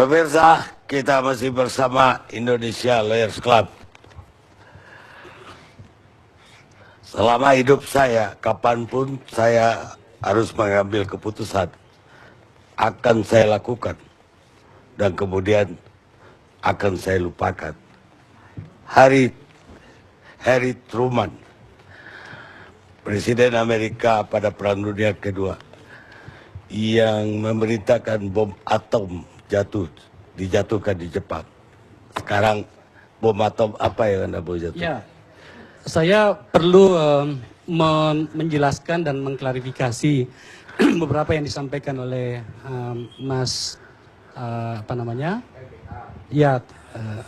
Pemirsa, kita masih bersama Indonesia Lawyers Club. Selama hidup saya, kapanpun saya harus mengambil keputusan, akan saya lakukan. Dan kemudian akan saya lupakan. Harry Truman, Presiden Amerika pada Perang Dunia Kedua, yang memerintahkan bom atom dijatuhkan di Jepang. Sekarang bom atom apa yang Anda mau jatuh? Ya, saya perlu menjelaskan dan mengklarifikasi beberapa yang disampaikan oleh Mas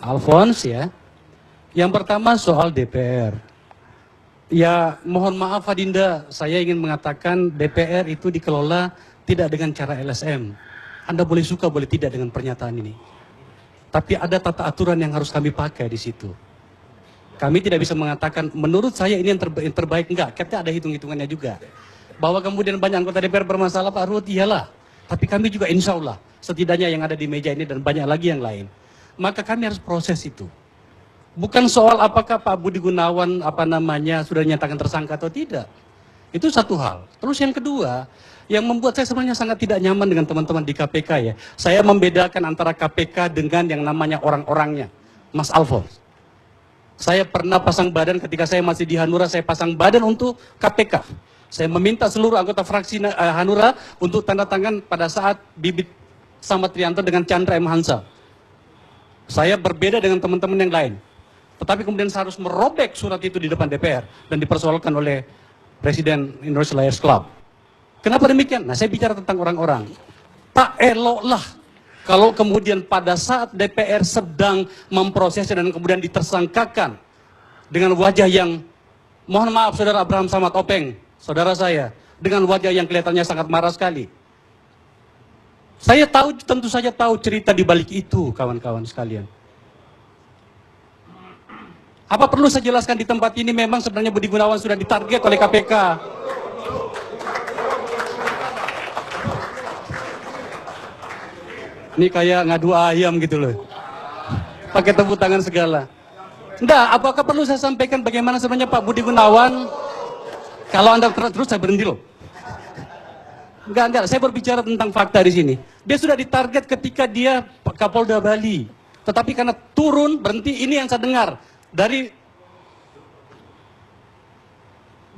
Alphonse ya. Yang pertama soal DPR. Ya, mohon maaf Adinda, saya ingin mengatakan DPR itu dikelola tidak dengan cara LSM. Anda boleh suka, boleh tidak dengan pernyataan ini. Tapi ada tata aturan yang harus kami pakai di situ. Kami tidak bisa mengatakan, menurut saya ini yang terbaik, enggak. Kita ada hitung-hitungannya juga. Bahwa kemudian banyak anggota DPR bermasalah, Pak Ruhut, iyalah. Tapi kami juga insya Allah, setidaknya yang ada di meja ini dan banyak lagi yang lain. Maka kami harus proses itu. Bukan soal apakah Pak Budi Gunawan sudah dinyatakan tersangka atau tidak. Itu satu hal. Terus yang kedua, yang membuat saya sebenarnya sangat tidak nyaman dengan teman-teman di KPK ya. Saya membedakan antara KPK dengan yang namanya orang-orangnya. Mas Alphonse. Saya pernah pasang badan ketika saya masih di Hanura, saya pasang badan untuk KPK. Saya meminta seluruh anggota fraksi Hanura untuk tanda tangan pada saat Bibit Samad Trianto dengan Chandra M. Hansa. Saya berbeda dengan teman-teman yang lain. Tetapi kemudian saya harus merobek surat itu di depan DPR dan dipersoalkan oleh Presiden Indonesia Lawyers Club. Kenapa demikian? Nah, saya bicara tentang orang-orang. Tak eloklah kalau kemudian pada saat DPR sedang memprosesnya dan kemudian ditersangkakan dengan wajah yang, mohon maaf Saudara Abraham Samad Openg, saudara saya, dengan wajah yang kelihatannya sangat marah sekali. Saya tahu, tentu saja tahu cerita di balik itu, kawan-kawan sekalian. Apa perlu saya jelaskan di tempat ini memang sebenarnya Budi Gunawan sudah ditarget oleh KPK. Ini kayak ngadu ayam gitu loh. Pakai tepuk tangan segala. Enggak, apakah perlu saya sampaikan bagaimana sebenarnya Pak Budi Gunawan? Kalau Anda terus saya berhenti loh. Enggak, saya berbicara tentang fakta di sini. Dia sudah ditarget ketika dia Kapolda Bali. Tetapi karena turun, berhenti, ini yang saya dengar dari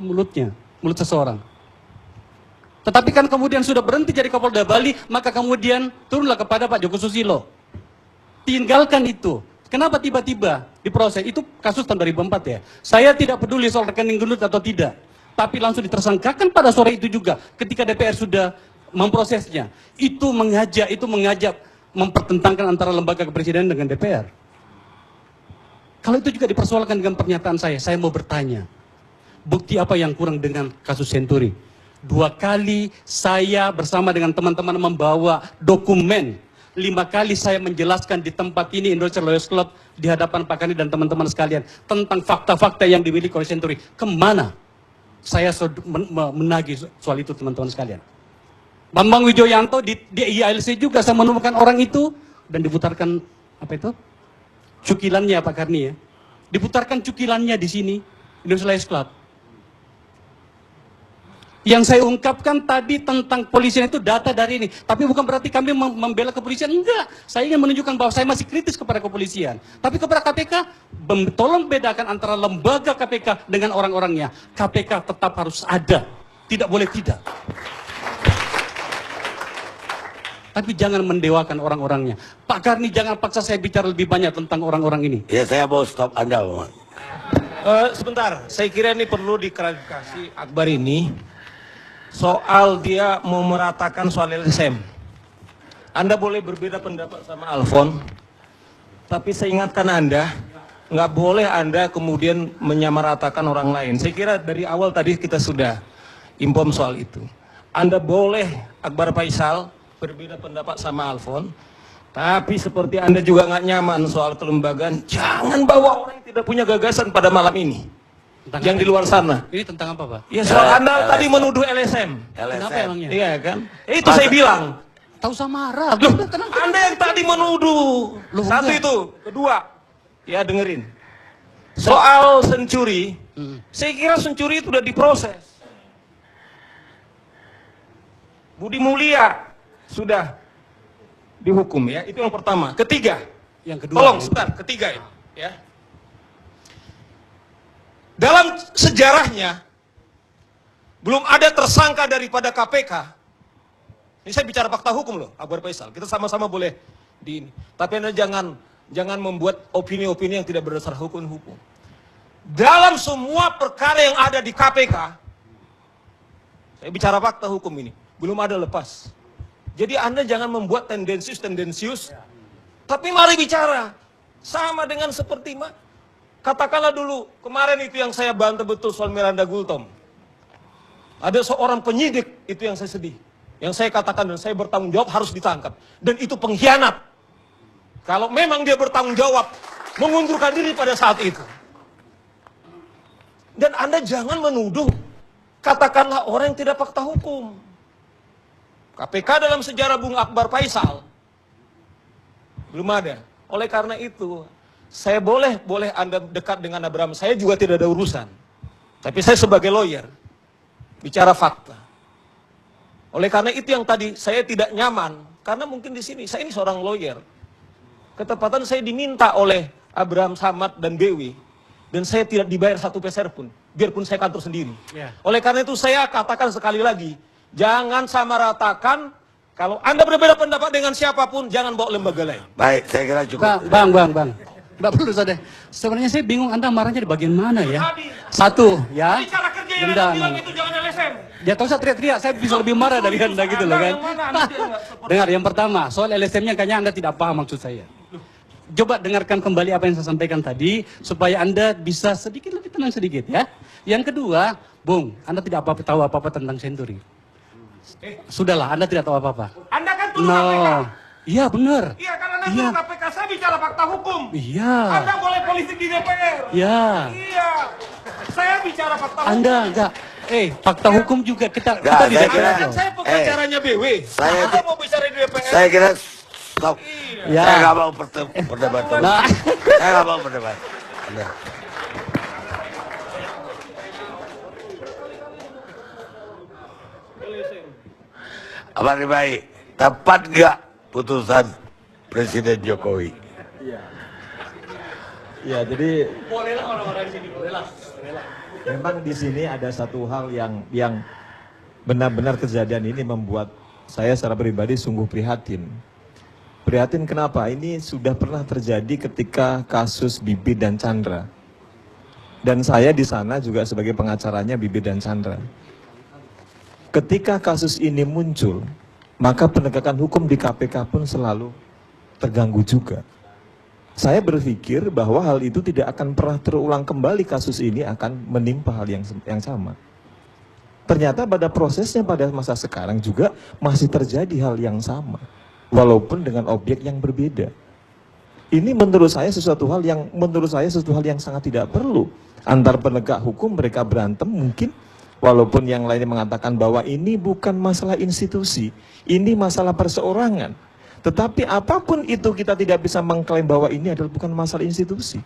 mulut seseorang. Tetapi kan kemudian sudah berhenti jadi Kapolda Bali, maka kemudian turunlah kepada Pak Joko Susilo. Tinggalkan itu. Kenapa tiba-tiba diproses? Itu kasus tahun 2004 ya. Saya tidak peduli soal rekening gendut atau tidak. Tapi langsung ditersangkakan pada sore itu juga. Ketika DPR sudah memprosesnya. Itu mengajak mempertentangkan antara lembaga kepresidenan dengan DPR. Kalau itu juga dipersoalkan dengan pernyataan saya mau bertanya. Bukti apa yang kurang dengan kasus Senturi? 2 kali saya bersama dengan teman-teman membawa dokumen. 5 kali saya menjelaskan di tempat ini Indonesia Lawyers Club di hadapan Pak Kandi dan teman-teman sekalian tentang fakta-fakta yang dimiliki oleh Senturi. Kemana? Saya menagih soal itu teman-teman sekalian. Bambang Wijoyanto di IALC juga saya menemukan orang itu dan diputarkan cukilannya Pak Karni ya. Diputarkan cukilannya di sini Indonesia Lawyers Club. Yang saya ungkapkan tadi tentang kepolisian itu data dari ini. Tapi bukan berarti kami membela kepolisian. Enggak. Saya ingin menunjukkan bahwa saya masih kritis kepada kepolisian. Tapi kepada KPK, tolong bedakan antara lembaga KPK dengan orang-orangnya. KPK tetap harus ada. Tidak boleh tidak. Tapi jangan mendewakan orang-orangnya. Pak Karni, jangan paksa saya bicara lebih banyak tentang orang-orang ini. Ya, saya mau stop Anda, Pak. Sebentar, saya kira ini perlu diklarifikasi Akbar ini. Soal dia mau meratakan soal LSM. Anda boleh berbeda pendapat sama Alphonse, tapi saya ingatkan Anda, nggak boleh Anda kemudian menyamaratakan orang lain. Saya kira dari awal tadi kita sudah inform soal itu. Anda boleh, Akbar Faisal, berbeda pendapat sama Alphonse, tapi seperti Anda juga nggak nyaman soal kelembagaan, jangan bawa orang yang tidak punya gagasan pada malam ini. Tentang yang di luar sana. Ini tentang apa, Pak? Ya soal Anda tadi menuduh LSM. Kenapa emangnya? Iya kan? Itu saya bilang. Tak usah marah. Loh, Udah, tenang. Anda yang tadi menuduh. Loh, Satu enggak. itu. Kedua, ya dengerin. Soal Senturi, saya kira Senturi itu udah diproses. Budi Mulia sudah dihukum ya. Itu yang pertama. Ketiga, Yang kedua. tolong sebentar, ketiga ini, ya. Dalam sejarahnya belum ada tersangka daripada KPK. Ini saya bicara fakta hukum loh, Akbar Faisal. Kita sama-sama boleh di ini. Tapi Anda jangan membuat opini-opini yang tidak berdasar hukum. Dalam semua perkara yang ada di KPK, saya bicara fakta hukum ini, belum ada lepas. Jadi Anda jangan membuat tendensius, tapi mari bicara. Sama dengan seperti katakanlah dulu, kemarin itu yang saya bantah betul soal Miranda Gultom. Ada seorang penyidik, itu yang saya sedih. Yang saya katakan dan saya bertanggung jawab harus ditangkap. Dan itu pengkhianat. Kalau memang dia bertanggung jawab, mengundurkan diri pada saat itu. Dan Anda jangan menuduh, katakanlah orang yang tidak fakta hukum. KPK dalam sejarah Bung Akbar Faisal belum ada. Oleh karena itu, saya boleh Anda dekat dengan Abraham. Saya juga tidak ada urusan. Tapi saya sebagai lawyer bicara fakta. Oleh karena itu yang tadi saya tidak nyaman, karena mungkin di sini saya ini seorang lawyer. Ketepatan saya diminta oleh Abraham Samad dan BW, dan saya tidak dibayar 1 peser pun, biarpun saya kantor sendiri. Ya. Oleh karena itu saya katakan sekali lagi, jangan samaratakan. Kalau Anda berbeda pendapat dengan siapapun, jangan bawa lembaga lain. Baik, saya kira cukup. Bang. Nggak perlu sadar. Sebenarnya saya bingung Anda marahnya di bagian mana ya? Tadi. Satu, ya. Tadi cara kerja yang Benda, Anda bilang itu jangan LSM. Ya tahu saya teriak-teriak, saya bisa lebih marah dari Anda gitu loh kan. Yang mana? Anda tidak seperti- Dengar, yang pertama, soal LSM-nya kayaknya Anda tidak paham maksud saya. Coba dengarkan kembali apa yang saya sampaikan tadi, supaya Anda bisa sedikit lebih tenang sedikit ya. Yang kedua, Bung, Anda tidak tahu apa-apa tentang Senturi. Sudahlah, Anda tidak tahu apa-apa. Anda kan tuduh KPK. Iya benar. Iya, kan Anda Iya. tuduh KPK. Saya bicara fakta hukum. Iya. Anda boleh politik di DPR. Iya. Iya. Saya bicara fakta hukum. Anda enggak. Fakta hukum juga kita Enggak, di saya DPR kira- Kan loh. saya pengacaranya BW. Saya- Anda mau bicara di DPR. Saya kira stop. Ya. Saya nggak mau berdebat. Nah. Saya nggak mau berdebat. Anda. Apa nih baik? Tepat nggak putusan Presiden Jokowi? Ya, jadi Bolehlah orang-orang di sini, bolehlah. memang di sini ada satu hal yang benar-benar kejadian ini membuat saya secara pribadi sungguh prihatin. Prihatin kenapa? Ini sudah pernah terjadi ketika kasus Bibi dan Chandra. Dan saya di sana juga sebagai pengacaranya Bibi dan Chandra. Ketika kasus ini muncul, maka penegakan hukum di KPK pun selalu terganggu juga. Saya berpikir bahwa hal itu tidak akan pernah terulang kembali, kasus ini akan menimpa hal yang sama. Ternyata pada prosesnya pada masa sekarang juga masih terjadi hal yang sama, walaupun dengan objek yang berbeda. Ini menurut saya sesuatu hal yang sangat tidak perlu. Antar penegak hukum mereka berantem mungkin, walaupun yang lainnya mengatakan bahwa ini bukan masalah institusi, ini masalah perseorangan. Tetapi apapun itu kita tidak bisa mengklaim bahwa ini adalah bukan masalah institusi.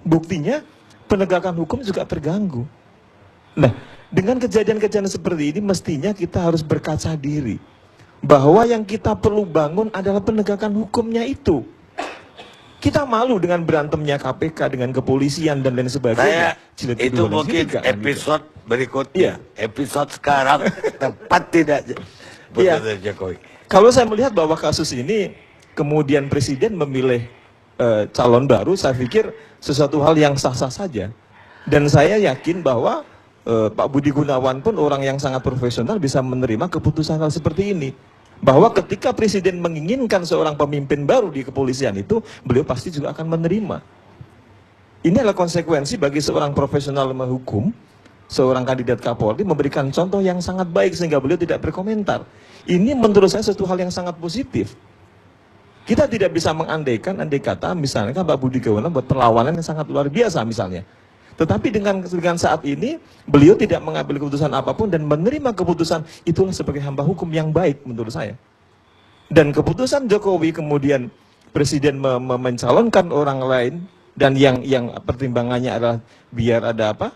Buktinya penegakan hukum juga terganggu. Nah, dengan kejadian-kejadian seperti ini mestinya kita harus berkaca diri. Bahwa yang kita perlu bangun adalah penegakan hukumnya itu. Kita malu dengan berantemnya KPK, dengan kepolisian dan lain sebagainya. Saya itu mungkin episode berikutnya. Episode sekarang tepat tidak putusan Jokowi. Kalau saya melihat bahwa kasus ini kemudian Presiden memilih calon baru, saya pikir sesuatu hal yang sah-sah saja. Dan saya yakin bahwa Pak Budi Gunawan pun orang yang sangat profesional bisa menerima keputusan hal seperti ini. Bahwa ketika Presiden menginginkan seorang pemimpin baru di kepolisian itu, beliau pasti juga akan menerima. Ini adalah konsekuensi bagi seorang profesional hukum, seorang kandidat Kapolri memberikan contoh yang sangat baik sehingga beliau tidak berkomentar. Ini menurut saya sesuatu hal yang sangat positif. Kita tidak bisa mengandaikan, andai kata misalnya Pak Budi Gunawan buat perlawanan yang sangat luar biasa misalnya. Tetapi dengan saat ini, beliau tidak mengambil keputusan apapun dan menerima keputusan, itulah sebagai hamba hukum yang baik menurut saya. Dan keputusan Jokowi kemudian Presiden mencalonkan orang lain, dan yang pertimbangannya adalah biar ada apa?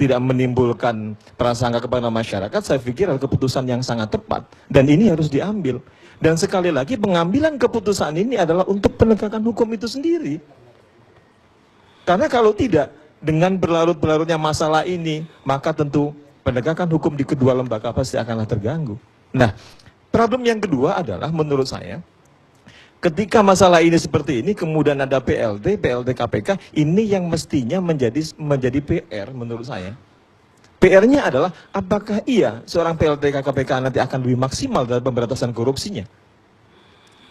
Tidak menimbulkan prasangka kepada masyarakat. Saya pikir adalah keputusan yang sangat tepat, dan ini harus diambil. Dan sekali lagi, pengambilan keputusan ini adalah untuk penegakan hukum itu sendiri. Karena kalau tidak, dengan berlarut-larutnya masalah ini, maka tentu penegakan hukum di kedua lembaga pasti akanlah terganggu. Nah, problem yang kedua adalah menurut saya, ketika masalah ini seperti ini, kemudian ada PLT KPK, ini yang mestinya menjadi PR menurut saya. PR-nya adalah, apakah iya seorang PLT KPK nanti akan lebih maksimal dalam pemberantasan korupsinya?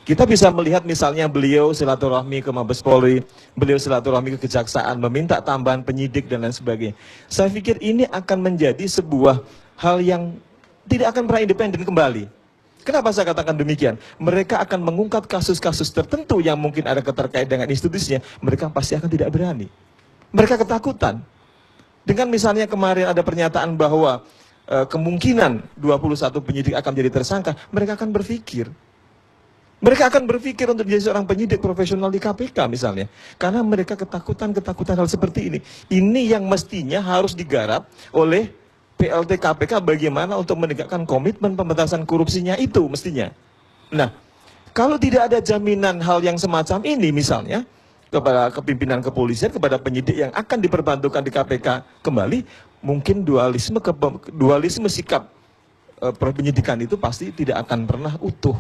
Kita bisa melihat misalnya beliau silaturahmi ke Mabes Polri, beliau silaturahmi ke Kejaksaan, meminta tambahan penyidik dan lain sebagainya. Saya pikir ini akan menjadi sebuah hal yang tidak akan pernah independen kembali. Kenapa saya katakan demikian? Mereka akan mengungkap kasus-kasus tertentu yang mungkin ada keterkait dengan institusinya, mereka pasti akan tidak berani. Mereka ketakutan. Dengan misalnya kemarin ada pernyataan bahwa kemungkinan 21 penyidik akan menjadi tersangka, mereka akan berpikir. Mereka akan berpikir untuk menjadi seorang penyidik profesional di KPK misalnya. Karena mereka ketakutan hal seperti ini. Ini yang mestinya harus digarap oleh PLT KPK bagaimana untuk menegakkan komitmen pemberantasan korupsinya itu mestinya. Nah, kalau tidak ada jaminan hal yang semacam ini misalnya, kepada kepimpinan kepolisian, kepada penyidik yang akan diperbantukan di KPK kembali, mungkin dualisme sikap penyidikan itu pasti tidak akan pernah utuh.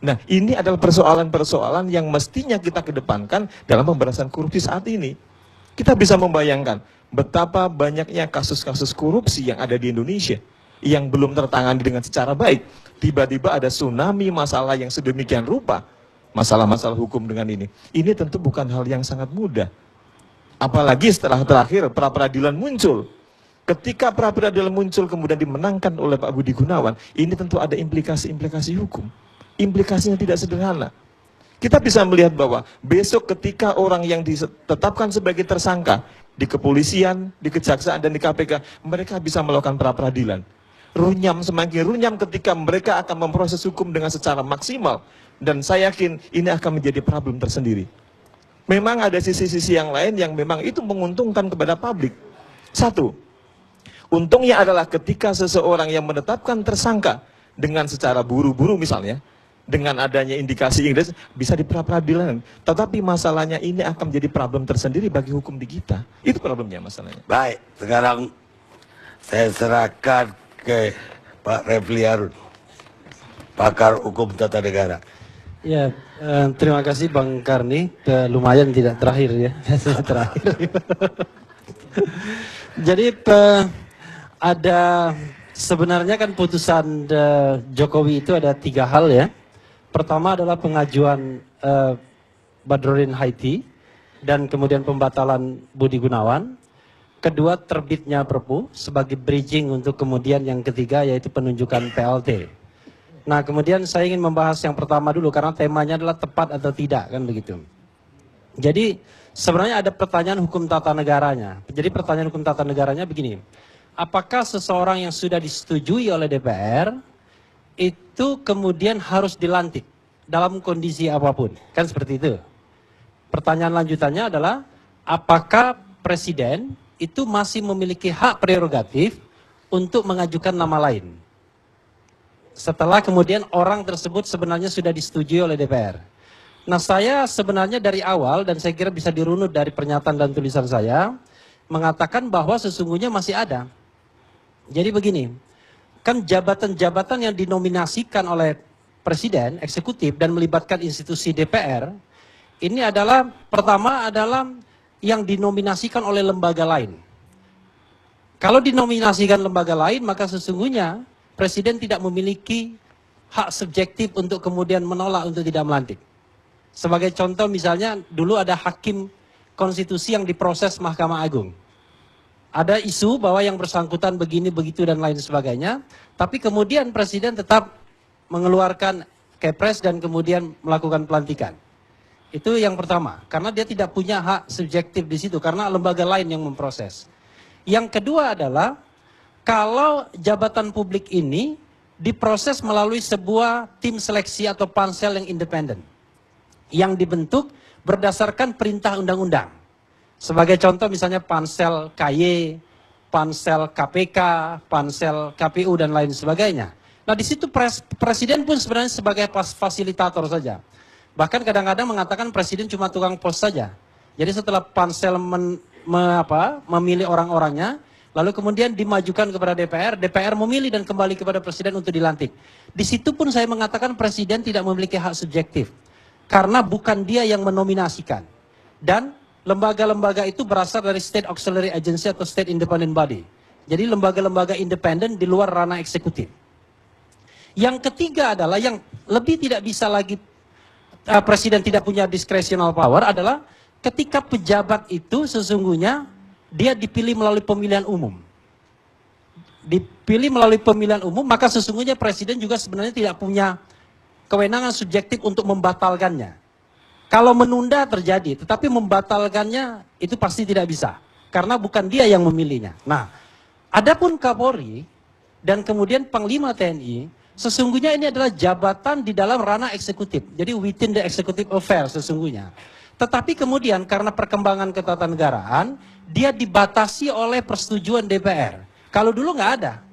Nah, ini adalah persoalan-persoalan yang mestinya kita kedepankan dalam pemberantasan korupsi saat ini. Kita bisa membayangkan betapa banyaknya kasus-kasus korupsi yang ada di Indonesia yang belum tertangani dengan secara baik. Tiba-tiba ada tsunami masalah yang sedemikian rupa. Masalah-masalah hukum dengan ini. Ini tentu bukan hal yang sangat mudah. Apalagi setelah terakhir pra-peradilan muncul. Ketika pra-peradilan muncul kemudian dimenangkan oleh Pak Budi Gunawan, ini tentu ada implikasi-implikasi hukum. Implikasinya tidak sederhana. Kita bisa melihat bahwa besok ketika orang yang ditetapkan sebagai tersangka di kepolisian, di kejaksaan, dan di KPK, mereka bisa melakukan pra-peradilan. Runyam, semakin runyam ketika mereka akan memproses hukum dengan secara maksimal. Dan saya yakin ini akan menjadi problem tersendiri. Memang ada sisi-sisi yang lain yang memang itu menguntungkan kepada publik. Satu, untungnya adalah ketika seseorang yang menetapkan tersangka dengan secara buru-buru misalnya, dengan adanya indikasi Inggris, bisa diperadilan. Tetapi masalahnya ini akan menjadi problem tersendiri bagi hukum di kita. Itu problemnya masalahnya. Baik, sekarang saya serahkan ke Pak Refli Harun, pakar hukum tata negara. Ya, terima kasih Bang Karni. Lumayan tidak terakhir ya, terakhir. Jadi ada sebenarnya kan putusan Jokowi itu ada 3 hal ya. Pertama adalah pengajuan Badrodin Haiti dan kemudian pembatalan Budi Gunawan. Kedua, terbitnya Perpu sebagai bridging untuk kemudian yang ketiga yaitu penunjukan PLT. Nah, kemudian saya ingin membahas yang pertama dulu karena temanya adalah tepat atau tidak, kan begitu. Jadi sebenarnya ada pertanyaan hukum tata negaranya. Jadi pertanyaan hukum tata negaranya begini. Apakah seseorang yang sudah disetujui oleh DPR itu kemudian harus dilantik dalam kondisi apapun? Kan seperti itu. Pertanyaan lanjutannya adalah apakah presiden itu masih memiliki hak prerogatif untuk mengajukan nama lain? Setelah kemudian orang tersebut sebenarnya sudah disetujui oleh DPR. Nah, saya sebenarnya dari awal, dan saya kira bisa dirunut dari pernyataan dan tulisan saya, mengatakan bahwa sesungguhnya masih ada. Jadi begini, kan jabatan-jabatan yang dinominasikan oleh presiden, eksekutif, dan melibatkan institusi DPR, ini adalah, pertama adalah yang dinominasikan oleh lembaga lain. Kalau dinominasikan lembaga lain, maka sesungguhnya presiden tidak memiliki hak subjektif untuk kemudian menolak untuk tidak melantik. Sebagai contoh misalnya dulu ada hakim konstitusi yang diproses Mahkamah Agung. Ada isu bahwa yang bersangkutan begini, begitu dan lain sebagainya. Tapi kemudian presiden tetap mengeluarkan kepres dan kemudian melakukan pelantikan. Itu yang pertama. Karena dia tidak punya hak subjektif di situ. Karena lembaga lain yang memproses. Yang kedua adalah kalau jabatan publik ini diproses melalui sebuah tim seleksi atau pansel yang independen, yang dibentuk berdasarkan perintah undang-undang. Sebagai contoh misalnya pansel KY, pansel KPK, pansel KPU dan lain sebagainya. Nah di situ presiden pun sebenarnya sebagai fasilitator saja. Bahkan kadang-kadang mengatakan presiden cuma tukang pos saja. Jadi setelah pansel memilih orang-orangnya, lalu kemudian dimajukan kepada DPR, DPR memilih dan kembali kepada presiden untuk dilantik. Di situ pun saya mengatakan presiden tidak memiliki hak subjektif. Karena bukan dia yang menominasikan. Dan lembaga-lembaga itu berasal dari State Auxiliary Agency atau State Independent Body. Jadi lembaga-lembaga independen di luar ranah eksekutif. Yang ketiga adalah yang lebih tidak bisa lagi presiden tidak punya discretional power adalah ketika pejabat itu sesungguhnya dia dipilih melalui pemilihan umum. Dipilih melalui pemilihan umum, maka sesungguhnya presiden juga sebenarnya tidak punya kewenangan subjektif untuk membatalkannya. Kalau menunda terjadi, tetapi membatalkannya itu pasti tidak bisa. Karena bukan dia yang memilihnya. Nah, adapun Kapolri dan kemudian Panglima TNI, sesungguhnya ini adalah jabatan di dalam ranah eksekutif. Jadi within the executive affairs sesungguhnya. Tetapi kemudian karena perkembangan ketatanegaraan, dia dibatasi oleh persetujuan DPR. Kalau dulu nggak ada.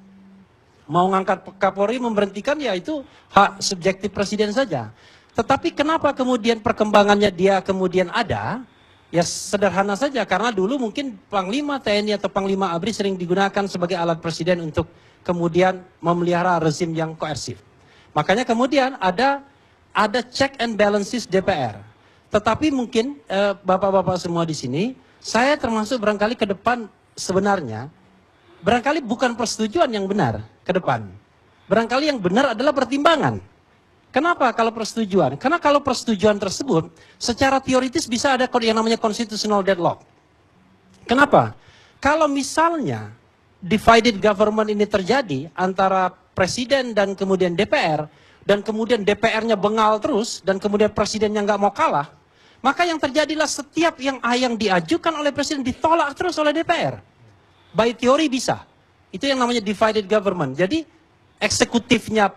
Mau ngangkat Kapolri memberhentikan ya itu hak subjektif presiden saja. Tetapi kenapa kemudian perkembangannya dia kemudian ada? Ya sederhana saja, karena dulu mungkin Panglima TNI atau Panglima ABRI sering digunakan sebagai alat presiden untuk kemudian memelihara rezim yang koersif. Makanya kemudian ada check and balances DPR. Tetapi mungkin bapak-bapak semua di sini, saya termasuk barangkali ke depan sebenarnya, barangkali bukan persetujuan yang benar ke depan. Barangkali yang benar adalah pertimbangan. Kenapa kalau persetujuan? Karena kalau persetujuan tersebut secara teoritis bisa ada yang namanya constitutional deadlock. Kenapa? Kalau misalnya divided government ini terjadi antara presiden dan kemudian DPR, dan kemudian DPR-nya bengal terus, dan kemudian presidennya nggak mau kalah, maka yang terjadilah setiap yang diajukan oleh presiden ditolak terus oleh DPR. By teori bisa. Itu yang namanya divided government. Jadi eksekutifnya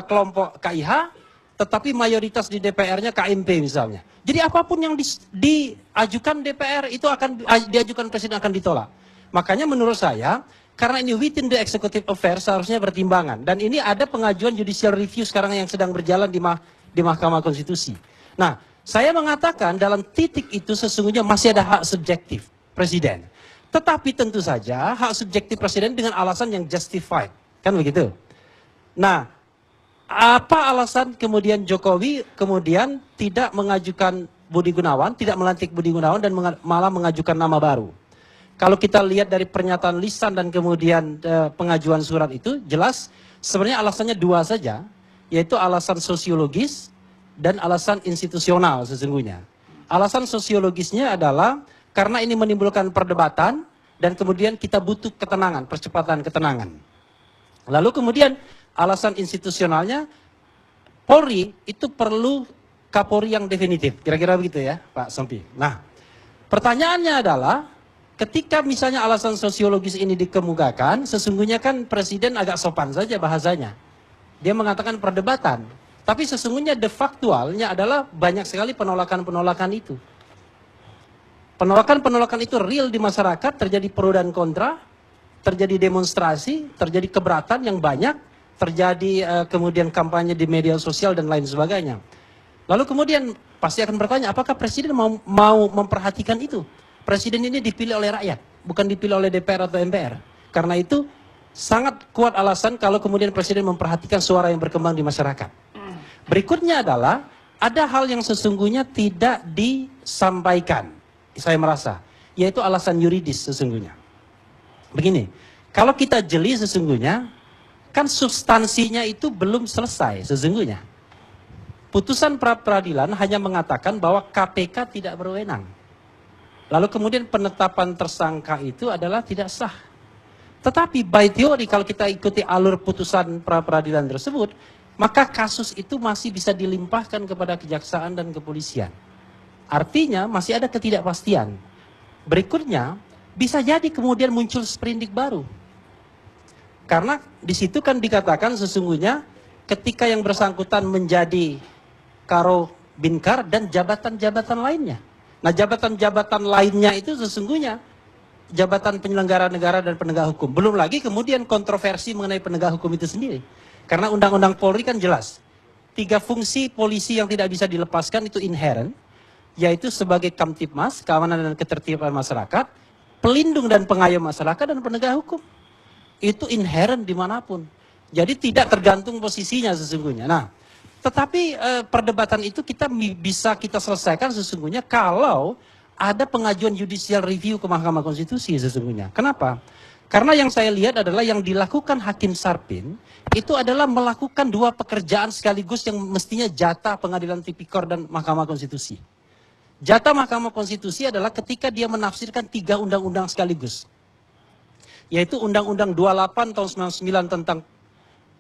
kelompok KIH, tetapi mayoritas di DPR-nya KMP misalnya. Jadi apapun yang diajukan DPR itu akan diajukan presiden akan ditolak. Makanya menurut saya, karena ini within the executive affairs seharusnya pertimbangan. Dan ini ada pengajuan judicial review sekarang yang sedang berjalan di Mahkamah Konstitusi. Nah, saya mengatakan dalam titik itu sesungguhnya masih ada hak subjektif presiden. Tetapi tentu saja hak subjektif presiden dengan alasan yang justified. Kan begitu? Nah, apa alasan kemudian Jokowi kemudian tidak mengajukan Budi Gunawan, tidak melantik Budi Gunawan dan malah mengajukan nama baru? Kalau kita lihat dari pernyataan lisan dan kemudian pengajuan surat itu, jelas sebenarnya alasannya dua saja, yaitu alasan sosiologis dan alasan institusional sesungguhnya. Alasan sosiologisnya adalah karena ini menimbulkan perdebatan dan kemudian kita butuh ketenangan, percepatan ketenangan. Lalu kemudian alasan institusionalnya, Polri itu perlu Kapolri yang definitif. Kira-kira begitu ya Pak Sompi. Nah, pertanyaannya adalah ketika misalnya alasan sosiologis ini dikemukakan, sesungguhnya kan presiden agak sopan saja bahasanya. Dia mengatakan perdebatan. Tapi sesungguhnya de factualnya adalah banyak sekali penolakan-penolakan itu. Penolakan-penolakan itu real di masyarakat, terjadi pro dan kontra, terjadi demonstrasi, terjadi keberatan yang banyak, terjadi kemudian kampanye di media sosial dan lain sebagainya. Lalu kemudian pasti akan bertanya, apakah presiden mau memperhatikan itu? Presiden ini dipilih oleh rakyat, bukan dipilih oleh DPR atau MPR. Karena itu sangat kuat alasan kalau kemudian presiden memperhatikan suara yang berkembang di masyarakat. Berikutnya adalah ada hal yang sesungguhnya tidak disampaikan, saya merasa, yaitu alasan yuridis sesungguhnya. Begini, kalau kita jeli sesungguhnya, kan substansinya itu belum selesai sesungguhnya. Putusan pra-peradilan hanya mengatakan bahwa KPK tidak berwenang. Lalu kemudian penetapan tersangka itu adalah tidak sah. Tetapi by teori kalau kita ikuti alur putusan pra-peradilan tersebut, maka kasus itu masih bisa dilimpahkan kepada kejaksaan dan kepolisian. Artinya masih ada ketidakpastian. Berikutnya, bisa jadi kemudian muncul sprindik baru. Karena di situ kan dikatakan sesungguhnya ketika yang bersangkutan menjadi Karo Binkar dan jabatan-jabatan lainnya. Nah, jabatan-jabatan lainnya itu sesungguhnya jabatan penyelenggara negara dan penegak hukum. Belum lagi kemudian kontroversi mengenai penegak hukum itu sendiri. Karena Undang-Undang Polri kan jelas. 3 fungsi polisi yang tidak bisa dilepaskan itu inherent, yaitu sebagai Kamtibmas, keamanan dan ketertiban masyarakat, pelindung dan pengayom masyarakat, dan penegak hukum. Itu inherent dimanapun. Jadi tidak tergantung posisinya sesungguhnya. Nah, tetapi perdebatan itu bisa kita selesaikan sesungguhnya kalau ada pengajuan judicial review ke Mahkamah Konstitusi sesungguhnya. Kenapa? Karena yang saya lihat adalah yang dilakukan Hakim Sarpin itu adalah melakukan 2 pekerjaan sekaligus yang mestinya jatah Pengadilan Tipikor dan Mahkamah Konstitusi. Jatah Mahkamah Konstitusi adalah ketika dia menafsirkan 3 undang-undang sekaligus. Yaitu Undang-Undang 28 tahun 99 tentang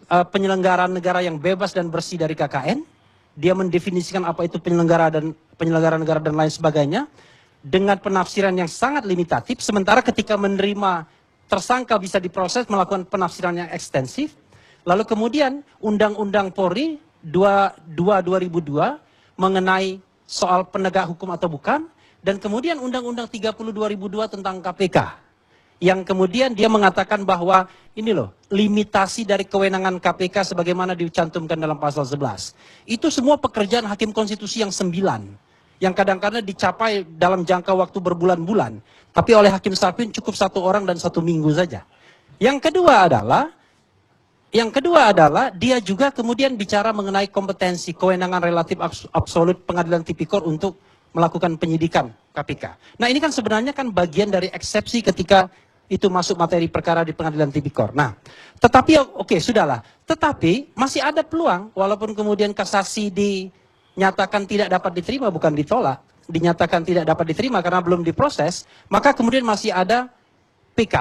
penyelenggaraan negara yang bebas dan bersih dari KKN. Dia mendefinisikan apa itu penyelenggara negara dan lain sebagainya dengan penafsiran yang sangat limitatif. Sementara ketika menerima tersangka bisa diproses melakukan penafsiran yang ekstensif. Lalu kemudian Undang-Undang Polri 22/2002 mengenai soal penegak hukum atau bukan. Dan kemudian Undang-Undang 30/2002 tentang KPK. Yang kemudian dia mengatakan bahwa ini loh, limitasi dari kewenangan KPK sebagaimana dicantumkan dalam pasal 11. Itu semua pekerjaan Hakim Konstitusi yang 9. Yang kadang-kadang dicapai dalam jangka waktu berbulan-bulan. Tapi oleh Hakim Sarpin cukup 1 orang dan 1 minggu saja. Yang kedua adalah dia juga kemudian bicara mengenai kompetensi, kewenangan relatif absolut Pengadilan Tipikor untuk melakukan penyidikan KPK. Nah, ini kan sebenarnya kan bagian dari eksepsi ketika itu masuk materi perkara di Pengadilan Tipikor. Nah, tetapi oke, sudahlah. Tetapi masih ada peluang, walaupun kemudian kasasi dinyatakan tidak dapat diterima, bukan ditolak, dinyatakan tidak dapat diterima karena belum diproses, maka kemudian masih ada PK,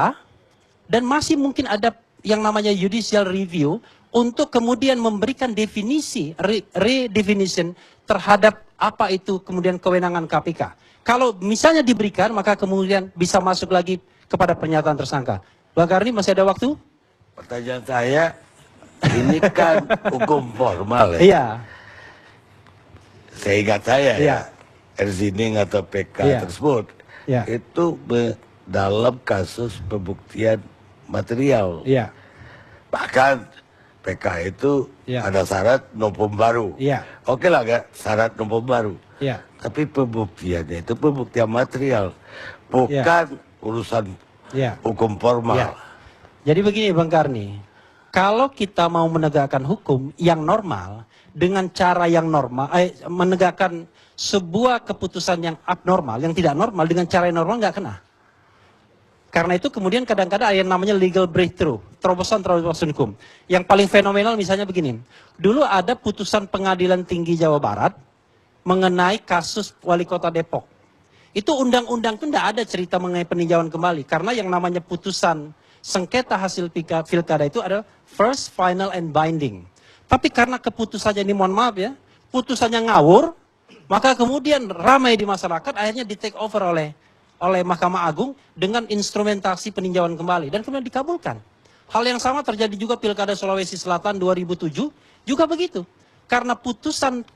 dan masih mungkin ada yang namanya judicial review, untuk kemudian memberikan definisi, redefinition terhadap apa itu kemudian kewenangan KPK. Kalau misalnya diberikan, maka kemudian bisa masuk lagi kepada pernyataan tersangka. Bang Karni, masih ada waktu? Pertanyaan saya, ini kan hukum formal ya. Iya. Seingat saya Iya. ya, reasoning atau PK Iya. tersebut, Iya. itu dalam kasus pembuktian material. Iya. Bahkan PK itu Iya. ada syarat novum baru. Iya. Oke lah gak, syarat novum baru. Iya. Tapi pembuktiannya itu pembuktian material, bukan urusan Iya. hukum formal. Ya. Jadi begini Bang Karni, kalau kita mau menegakkan hukum yang normal dengan cara yang normal, menegakkan sebuah keputusan yang abnormal, yang tidak normal dengan cara yang normal nggak kena. Karena itu kemudian kadang-kadang ada yang namanya legal breakthrough, terobosan hukum. Yang paling fenomenal misalnya begini, dulu ada putusan Pengadilan Tinggi Jawa Barat mengenai kasus Wali Kota Depok. Itu undang-undang itu tidak ada cerita mengenai peninjauan kembali. Karena yang namanya putusan sengketa hasil pilkada itu adalah first, final, and binding. Tapi karena keputusannya ini, mohon maaf ya, putusannya ngawur, maka kemudian ramai di masyarakat, akhirnya di take over oleh Mahkamah Agung dengan instrumentasi peninjauan kembali. Dan kemudian dikabulkan. Hal yang sama terjadi juga Pilkada Sulawesi Selatan 2007, juga begitu. Karena putusan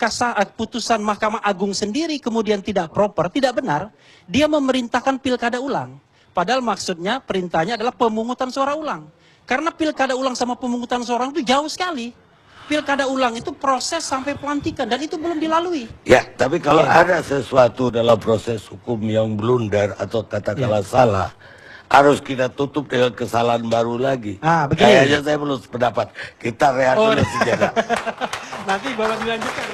Mahkamah Agung sendiri kemudian tidak proper, tidak benar, dia memerintahkan pilkada ulang. Padahal maksudnya perintahnya adalah pemungutan suara ulang. Karena pilkada ulang sama pemungutan suara itu jauh sekali. Pilkada ulang itu proses sampai pelantikan dan itu belum dilalui. Ya, tapi kalau ada sesuatu dalam proses hukum yang blunder atau katakanlah salah, harus kita tutup dengan kesalahan baru lagi. Ah, begini. Kayaknya saya perlu pendapat. Kita rehat dulu sejenak. Nanti baru dilanjutkan.